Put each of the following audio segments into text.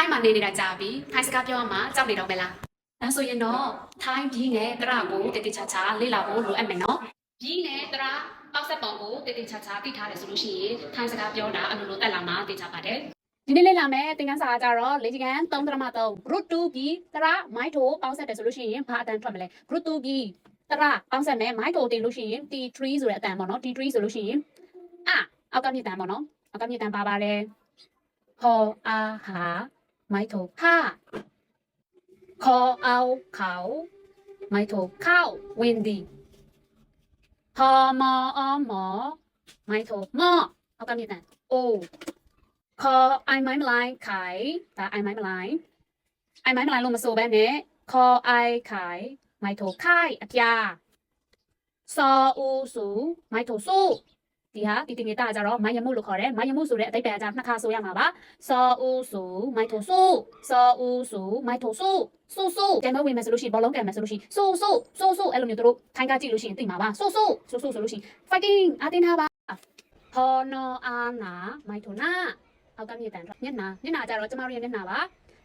ထိုင်းမှာနေနေတာကြာပြီထိုင်းစကားပြောရမှာကြောက်နေတော့မလားဒါဆိုရင်တော့ထိုင်းပြီးနဲ့တရကိုတတိချာချာလေ့လာဖို့လိုအပ်မယ်နော်ပြီးနဲ့တရပေါက်ဆက်ပုံကိုတတိချာချာသိထားတယ်ဆိုလို့ရှိရင်ထိုင်းစကားပြောတာအလိုလိုတက်လာမှာသိချပါတယ်ဒီနေ့လေ့လာမယ်သင်ခန်းစာကြတော့လေ့ကျင့်ခန်း3.3 group 2ပြီးတရမိုင်းထိုပေါက်ဆက်တယ်ဆိုလို့ရှိရင်ဘာအတန်ထွက်မလဲ group 2ပြီးတရပေါက်ဆက်မယ်မိုင်းထိုတင်လို့ရှိရင် T3 ဆိုတဲ့အတန်ပေါ့နော် T3 ဆိုလို့ရှိရင်အောက်ကမြင့်တန်ပေါ့နော်အောက်ကမြင့်တန်ပါပါတယ်ဟောအားဟာမိုင်းထိုဟာခေါ်အောင်ခေါမိုင်းထိုခောက်ဝင်းဒီဟောမောအမောမိုင်းထိုမောအောက်ကမြင့်တန်အိုခေါ်အိုင်မိုင်းမလိုင်းခိုင်ဒါအိုင်မိုင်းမလိုင်းလို့မဆိုဘဲနဲ့ခေါ်အိုင်ခိုင်မိုင်းထိုခိုင်အပြာစောဦးစုမိုင်းထိုစုဒီဟာဒီတင်ငယ်တာကြတော့မိုင်းရမှုလို့ခေါ်တယ်မိုင်းရမှုဆိုတဲ့အတိတ်ပဲအကြနှစ်ခါဆိုရမှာပါစောဦးစုမိုင်းထိုစုစောဦးစုမိုင်းထိုစုစုကန်မဝင်မယ်ဆိုလို့ရှိရင်ဘောလုံးကန်မယ်ဆိုလို့ရှိရင်စုအဲ့လိုမျိုးတို့ထိုင်းကကြည့်လို့ရှိရင်သိမှာပါစုဆိုလို့ရှိရင် fighting အတင်းထားပါဟောနောအာနာမိုင်းထိုနာအောက်ကမြင့်တန်မျက်နှာကြတော့ကျမတို့ရဲ့မျက်နှာပါ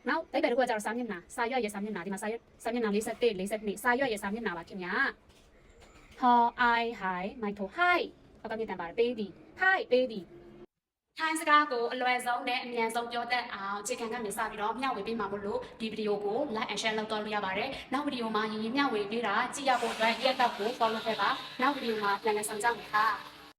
နောက်တိတ်ပဲတစ်ခုကကြတော့စာမျက်နှာစာရွက်ရဲ့စာမျက်နှာဒီမှာစာမျက်နှာ41 42စာရွက်ရဲ့စာမျက်နှာပါခင်ဗျာဟောအိုင်ဟိုင်မိုင်းထိုဟိုင်အောက်ကမြင့်တန်ပါတယ်ပေးသည်ဟိုင်ပေးသည်ထိုင်းစကားကိုအလွယ်ဆုံးနဲ့အမြန်ဆုံးပြောတတ်အောင်ခြေခံကနေစပြီးတော့မျှဝေပေးမှာမို့လို့ဒီဗီဒီယိုကို like and share လုပ်တော့လို့ရပါတယ်နောက်ဗီဒီယိုမှာရင်းမျှဝေပေးတာကြည့်ရဖို့အတွက်ရက်တော့ကို follow ခဲ့ပါနောက်ဗီဒီယိုမှာပြန်လည်ဆောင်ကြပါ